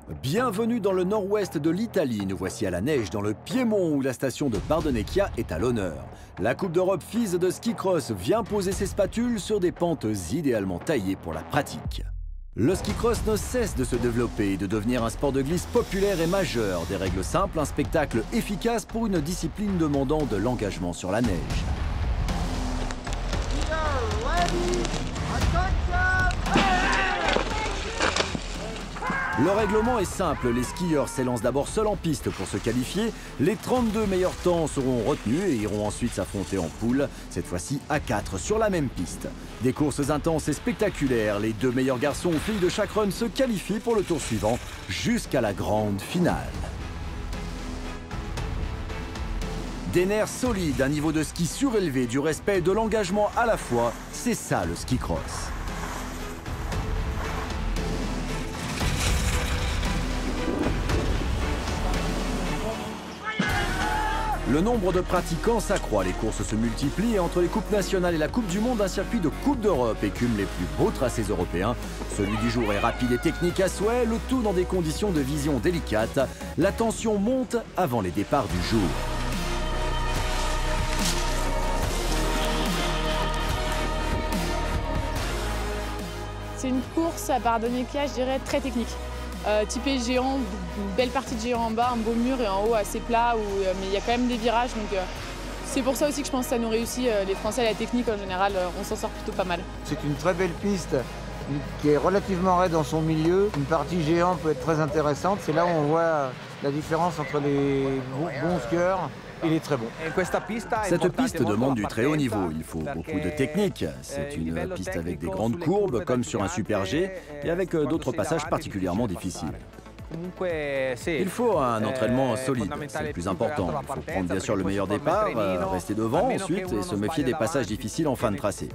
Bienvenue dans le nord-ouest de l'Italie. Nous voici à la neige dans le Piémont où la station de Bardonecchia est à l'honneur. La Coupe d'Europe FIS de ski cross vient poser ses spatules sur des pentes idéalement taillées pour la pratique. Le ski cross ne cesse de se développer et de devenir un sport de glisse populaire et majeur. Des règles simples, un spectacle efficace pour une discipline demandant de l'engagement sur la neige. Le règlement est simple, les skieurs s'élancent d'abord seuls en piste pour se qualifier. Les 32 meilleurs temps seront retenus et iront ensuite s'affronter en poule, cette fois-ci à 4 sur la même piste. Des courses intenses et spectaculaires, les 2 meilleurs garçons ou filles de chaque run se qualifient pour le tour suivant jusqu'à la grande finale. Des nerfs solides, un niveau de ski surélevé, du respect et de l'engagement à la fois, c'est ça le ski cross. Le nombre de pratiquants s'accroît, les courses se multiplient et entre les coupes nationales et la Coupe du Monde, un circuit de Coupe d'Europe écume les plus beaux tracés européens. Celui du jour est rapide et technique à souhait, le tout dans des conditions de vision délicates. La tension monte avant les départs du jour. C'est une course à Bardonecchia, je dirais, très technique. Typé géant, une belle partie de géant en bas, un beau mur et en haut assez plat, mais il y a quand même des virages. Donc c'est pour ça aussi que je pense que ça nous réussit. Les Français, la technique en général, on s'en sort plutôt pas mal. C'est une très belle piste qui est relativement raide dans son milieu. Une partie géant peut être très intéressante. C'est là où on voit la différence entre les bons skieurs et les très bons. Cette piste demande du très haut niveau. Il faut beaucoup de technique. C'est une piste avec des grandes courbes, comme sur un Super G, et avec d'autres passages particulièrement difficiles. Il faut un entraînement solide, c'est le plus important. Il faut prendre bien sûr le meilleur départ, rester devant ensuite et se méfier des passages difficiles en fin de tracé.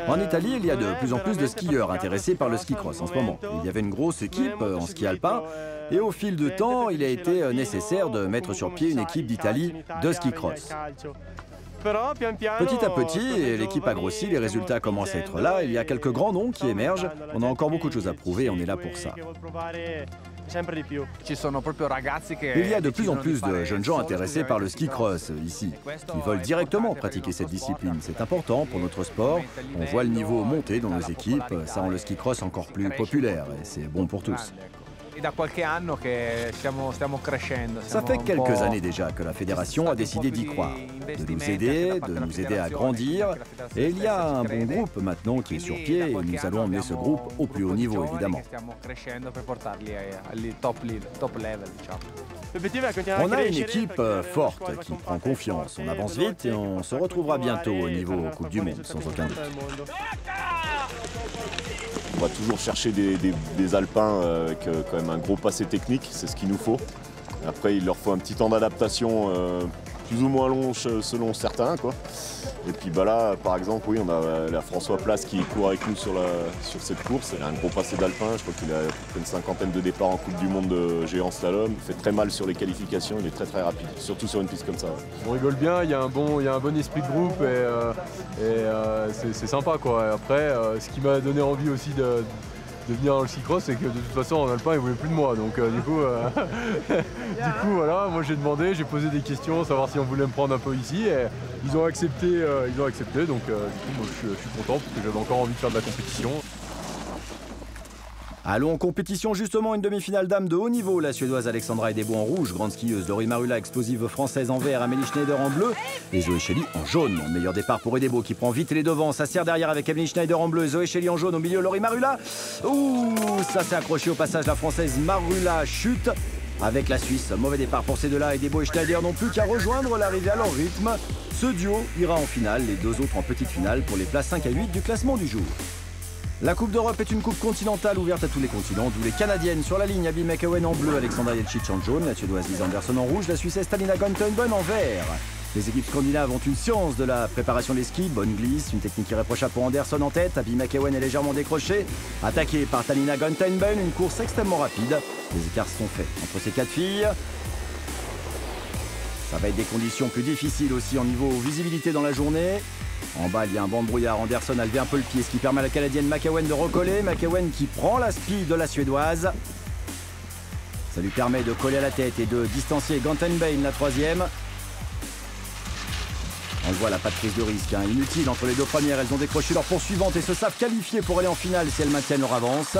En Italie, il y a de plus en plus de skieurs intéressés par le ski cross en ce moment. Il y avait une grosse équipe en ski alpin et au fil du temps, il a été nécessaire de mettre sur pied une équipe d'Italie de ski cross. Petit à petit, l'équipe a grossi, les résultats commencent à être là, il y a quelques grands noms qui émergent, on a encore beaucoup de choses à prouver et on est là pour ça. Il y a de plus en plus de jeunes gens intéressés par le ski cross ici, qui veulent directement pratiquer cette discipline. C'est important pour notre sport, on voit le niveau monter dans nos équipes, ça rend le ski cross encore plus populaire et c'est bon pour tous. Ça fait quelques années déjà que la fédération a décidé d'y croire, de nous aider à grandir. Et il y a un bon groupe maintenant qui est sur pied et nous allons emmener ce groupe au plus haut niveau évidemment. On a une équipe forte qui prend confiance, on avance vite et on se retrouvera bientôt au niveau Coupe du Monde sans aucun doute. On va toujours chercher des alpins avec quand même un gros passé technique, c'est ce qu'il nous faut. Après, il leur faut un petit temps d'adaptation plus ou moins long selon certains, quoi. Et puis bah là, par exemple, oui, on a la François Place qui court avec nous sur cette course. Il a un gros passé d'alpin, je crois qu'il a une cinquantaine de départs en Coupe du Monde de géant slalom. Il fait très mal sur les qualifications, il est très très rapide, surtout sur une piste comme ça. Ouais. On rigole bien, il y a un bon esprit de groupe et c'est sympa, quoi. Après, ce qui m'a donné envie aussi de venir dans le ski cross, c'est que de toute façon en alpin ils voulaient plus de moi, donc du coup voilà, moi j'ai demandé, j'ai posé des questions, savoir si on voulait me prendre un peu ici et ils ont accepté, donc du coup moi je suis content parce que j'avais encore envie de faire de la compétition. Allons en compétition justement, une demi-finale dames de haut niveau. La Suédoise Alexandra Edebo en rouge, grande skieuse Laurie Marula, explosive française en vert, Amélie Schneider en bleu et Zoé Chély en jaune. Meilleur départ pour Edebo qui prend vite les devants, ça serre derrière avec Amélie Schneider en bleu, Zoé Chély en jaune, au milieu Laurie Marula. Ouh, ça s'est accroché au passage, la française Marula chute avec la Suisse. Mauvais départ pour ces deux-là, Edebo et Schneider n'ont plus qu'à rejoindre l'arrivée à leur rythme. Ce duo ira en finale, les deux autres en petite finale pour les places 5 à 8 du classement du jour. La Coupe d'Europe est une coupe continentale ouverte à tous les continents, d'où les Canadiennes sur la ligne, Abby McEwen en bleu, Alexandra Jelcic en jaune, la Suédoise Lisa Andersson en rouge, la Suissesse Talina Gontenbön en vert. Les équipes scandinaves ont une science de la préparation des skis, bonne glisse, une technique irréprochable pour Andersson en tête, Abby McEwen est légèrement décrochée, attaquée par Talina Gontenbön, une course extrêmement rapide. Les écarts sont faits entre ces 4 filles. Ça va être des conditions plus difficiles aussi en niveau visibilité dans la journée. En bas, il y a un banc de brouillard. Anderson a levé un peu le pied, ce qui permet à la Canadienne McEwen de recoller. McEwen qui prend la speed de la Suédoise. Ça lui permet de coller à la tête et de distancier Gantenbein, la troisième. On le voit, elle n'a pas de prise de risque, hein. Inutile entre les deux premières. Elles ont décroché leur poursuivante et se savent qualifier pour aller en finale si elles maintiennent leur avance.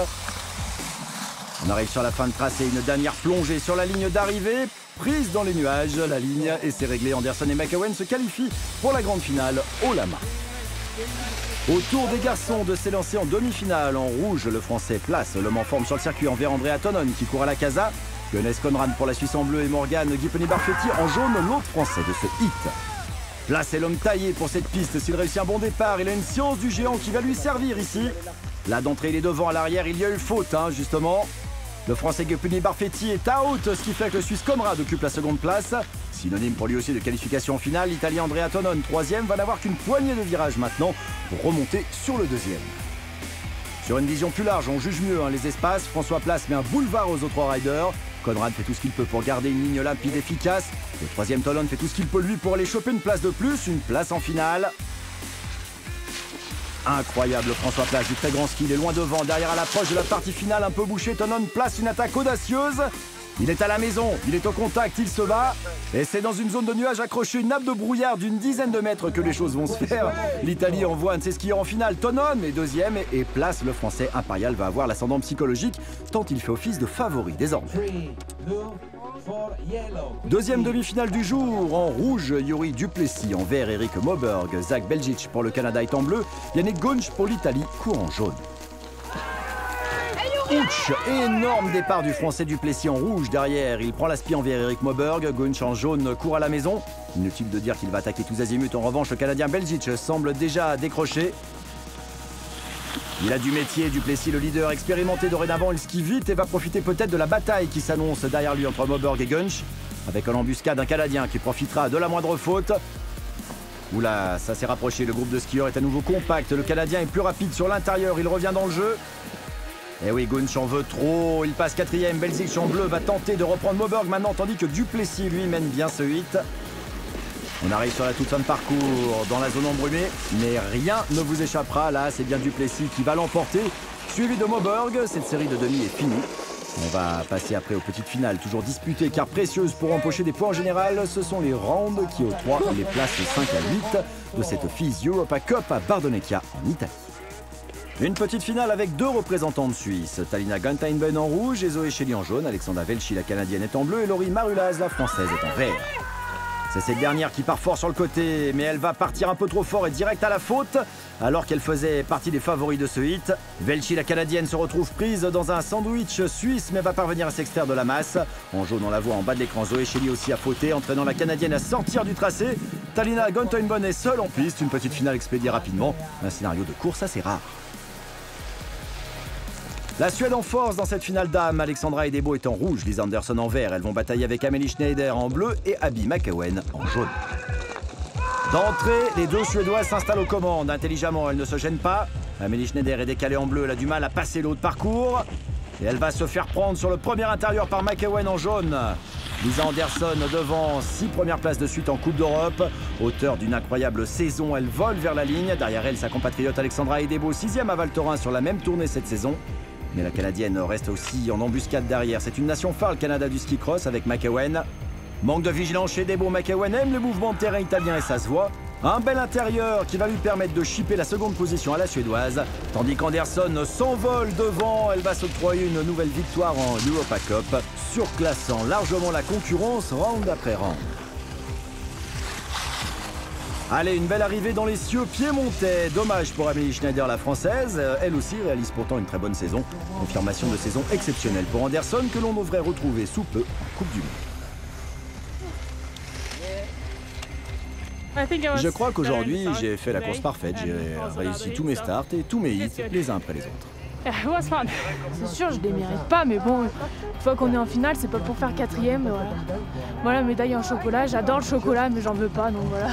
On arrive sur la fin de tracé, une dernière plongée sur la ligne d'arrivée. Prise dans les nuages, la ligne, et c'est réglé. Anderson et McEwen se qualifient pour la grande finale haut la main. Au tour des garçons de s'élancer en demi-finale. En rouge, le Français place l'homme en forme sur le circuit en vert, Andrea Tonon qui court à la casa. Johannes Conrad pour la Suisse en bleu et Morgan Guiponi-Barfetti en jaune, l'autre Français de ce hit. Là, c'est l'homme taillé pour cette piste. S'il réussit un bon départ, il a une science du géant qui va lui servir ici. Là, d'entrée, il est devant. À l'arrière, il y a eu faute, hein, justement. Le Français Guiponi-Barfetti est out, ce qui fait que le Suisse Conrad occupe la seconde place. Synonyme pour lui aussi de qualification en finale. L'Italien Andrea Tonon, troisième, va n'avoir qu'une poignée de virages maintenant pour remonter sur le deuxième. Sur une vision plus large, on juge mieux les espaces. François Place met un boulevard aux autres riders. Conrad fait tout ce qu'il peut pour garder une ligne limpide efficace. Le troisième Tonon fait tout ce qu'il peut lui pour aller choper une place de plus, une place en finale. Incroyable François Place du très grand ski, il est loin devant, derrière à l'approche de la partie finale un peu bouchée, Tonon place une attaque audacieuse. Il est à la maison, il est au contact, il se bat. Et c'est dans une zone de nuages accrochée, une nappe de brouillard d'une dizaine de mètres que les choses vont se faire. L'Italie envoie un de ses skieurs en finale, Tonon est deuxième et Place, le Français impérial, va avoir l'ascendant psychologique tant il fait office de favori désormais. Deuxième demi-finale du jour, en rouge, Yuri Duplessis, en vert, Eric Moberg, Zach Belgic pour le Canada est en bleu, Yannick Gunch pour l'Italie, court en jaune. Ouch, énorme départ du Français Duplessis en rouge derrière. Il prend la spie en vert, Eric Moberg. Gunch en jaune court à la maison. Inutile de dire qu'il va attaquer tous azimuts. En revanche, le Canadien Belgic semble déjà décroché. Il a du métier, Duplessis, le leader expérimenté dorénavant. Il skie vite et va profiter peut-être de la bataille qui s'annonce derrière lui entre Moberg et Gunch. Avec l'embuscade d'un Canadien qui profitera de la moindre faute. Oula, ça s'est rapproché. Le groupe de skieurs est à nouveau compact. Le Canadien est plus rapide sur l'intérieur. Il revient dans le jeu. Et oui, Gunch en veut trop, il passe quatrième, Belzic en bleu va tenter de reprendre Moberg maintenant, tandis que Duplessis, lui, mène bien ce hit. On arrive sur la toute fin de parcours, dans la zone embrumée, mais rien ne vous échappera, là, c'est bien Duplessis qui va l'emporter, suivi de Moberg, cette série de demi est finie. On va passer après aux petites finales, toujours disputées car précieuses pour empocher des points en général, ce sont les rounds qui octroient les places 5 à 8 de cette FIS Europa Cup à Bardonecchia en Italie. Une petite finale avec deux représentantes suisses. Talina Gantenbein en rouge et Zoé Chély en jaune. Alexandra Velchi, la Canadienne, est en bleu et Laurie Marulaz, la Française, est en vert. C'est cette dernière qui part fort sur le côté, mais elle va partir un peu trop fort et direct à la faute, alors qu'elle faisait partie des favoris de ce hit. Velchi, la Canadienne, se retrouve prise dans un sandwich suisse, mais va parvenir à s'extraire de la masse. En jaune, on la voit en bas de l'écran. Zoé Chély aussi a fauté, entraînant la Canadienne à sortir du tracé. Talina Gantenbein est seule en piste. Une petite finale expédiée rapidement. Un scénario de course assez rare. La Suède en force dans cette finale d'âme. Alexandra Edebo est en rouge, Lisa Anderson en vert. Elles vont batailler avec Amélie Schneider en bleu et Abby McEwen en jaune. D'entrée, les deux Suédoises s'installent aux commandes. Intelligemment, elles ne se gênent pas. Amélie Schneider est décalée en bleu, elle a du mal à passer l'autre parcours. Et elle va se faire prendre sur le premier intérieur par McEwen en jaune. Lisa Anderson devant 6 premières places de suite en Coupe d'Europe. Auteur d'une incroyable saison, elle vole vers la ligne. Derrière elle, sa compatriote Alexandra Edebo, 6e à Val Thorens sur la même tournée cette saison. Mais la Canadienne reste aussi en embuscade derrière. C'est une nation phare, le Canada du ski cross avec McEwen. Manque de vigilance chez Edebo. McEwen aime le mouvement de terrain italien et ça se voit. Un bel intérieur qui va lui permettre de chipper la seconde position à la Suédoise. Tandis qu'Anderson s'envole devant. Elle va s'octroyer une nouvelle victoire en Europa Cup, surclassant largement la concurrence round après round. Allez, une belle arrivée dans les cieux piémontais. Dommage pour Amélie Schneider, la Française. Elle aussi réalise pourtant une très bonne saison. Confirmation de saison exceptionnelle pour Anderson que l'on devrait retrouver sous peu en Coupe du Monde. Je crois qu'aujourd'hui, j'ai fait la course parfaite. J'ai réussi tous mes starts et tous mes hits, les uns après les autres. C'est sûr, je les mérite pas, mais bon, une fois qu'on est en finale, c'est pas pour faire quatrième, mais voilà. Voilà, médaille en chocolat, j'adore le chocolat, mais j'en veux pas, donc voilà.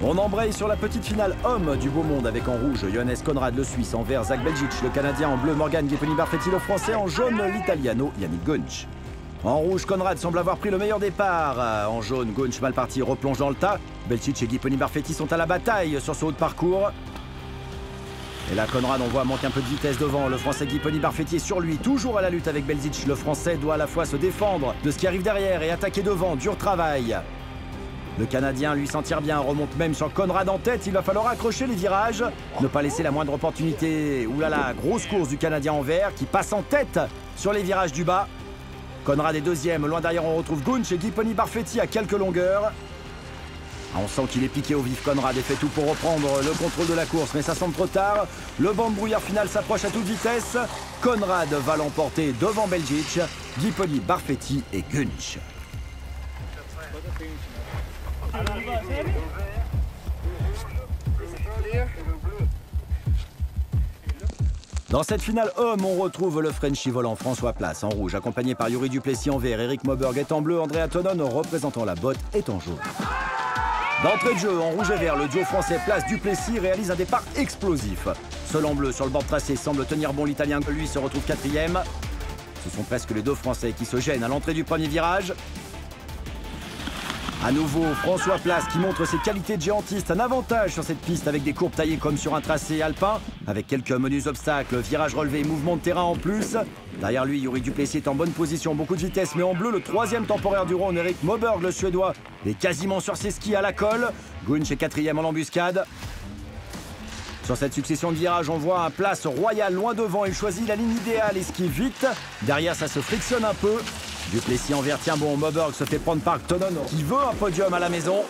On embraye sur la petite finale homme du beau monde avec en rouge Johannes Conrad, le Suisse, en vert Zach Belgic, le Canadien, en bleu Morgan Guiponi-Barfetti, le Français, en jaune l'Italiano Yannick Gunch. En rouge, Conrad semble avoir pris le meilleur départ. En jaune, Gunch mal parti replonge dans le tas. Belcic et Guiponi Barfetti sont à la bataille sur ce haut de parcours. Et là, Conrad, on voit, manque un peu de vitesse devant. Le Français Guiponi Barfetti est sur lui, toujours à la lutte avec Belcic. Le Français doit à la fois se défendre de ce qui arrive derrière et attaquer devant. Dur travail. Le Canadien, lui, s'en tire bien, remonte même sur Conrad en tête. Il va falloir accrocher les virages, ne pas laisser la moindre opportunité. Ouh là là, grosse course du Canadien en vert qui passe en tête sur les virages du bas. Conrad est deuxième. Loin derrière, on retrouve Gunch et Guiponi Barfetti à quelques longueurs. On sent qu'il est piqué au vif, Conrad, et fait tout pour reprendre le contrôle de la course, mais ça semble trop tard. Le banc de brouillard final s'approche à toute vitesse. Conrad va l'emporter devant Belcic, Guiponi Barfetti et Gunch. Dans cette finale homme, on retrouve le Frenchie volant François Place en rouge, accompagné par Yuri Duplessis en vert, Eric Moberg est en bleu, Andrea Tonon représentant la botte est en jaune. D'entrée de jeu, en rouge et vert, le duo français Place Duplessis réalise un départ explosif. Seul en bleu sur le bord de tracé semble tenir bon l'Italien, lui se retrouve quatrième. Ce sont presque les deux Français qui se gênent à l'entrée du premier virage. À nouveau, François Place qui montre ses qualités de géantiste, un avantage sur cette piste avec des courbes taillées comme sur un tracé alpin, avec quelques menus obstacles, virage relevé, mouvement de terrain en plus. Derrière lui, Yuri Duplessis est en bonne position, beaucoup de vitesse, mais en bleu, le troisième temporaire du Rhône, Eric Moberg, le Suédois, est quasiment sur ses skis à la colle. Gunch est quatrième en embuscade. Sur cette succession de virages, on voit un Place royal loin devant, il choisit la ligne idéale, esquive vite. Derrière, ça se frictionne un peu. Duplessis en vert tient bon, Moberg se fait prendre par Tonon qui veut un podium à la maison.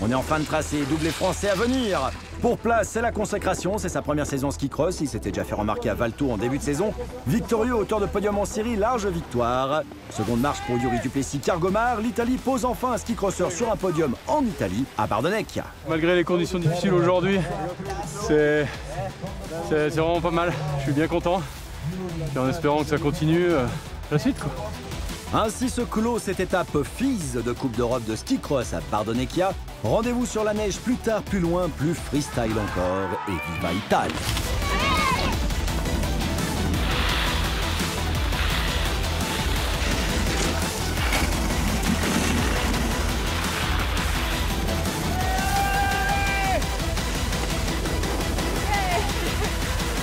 On est en fin de tracé, doublé français à venir. Pour Place, c'est la consécration, c'est sa première saison ski cross, il s'était déjà fait remarquer à Valto en début de saison. Victorieux, auteur de podium en série, large victoire. Seconde marche pour Yuri Duplessis Cargomar, l'Italie pose enfin un ski crosseur sur un podium en Italie, à Bardonnecchia. Malgré les conditions difficiles aujourd'hui, c'est vraiment pas mal, je suis bien content. Et en espérant que ça continue, la suite quoi. Ainsi se clôt cette étape FIS de Coupe d'Europe de ski cross à Bardonnecchia. Rendez-vous sur la neige plus tard, plus loin, plus freestyle encore et viva Italia!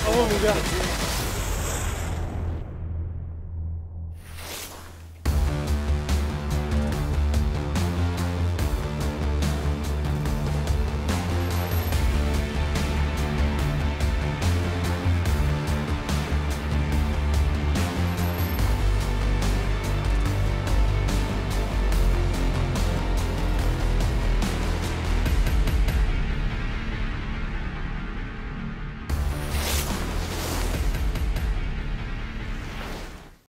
Oh mon gars.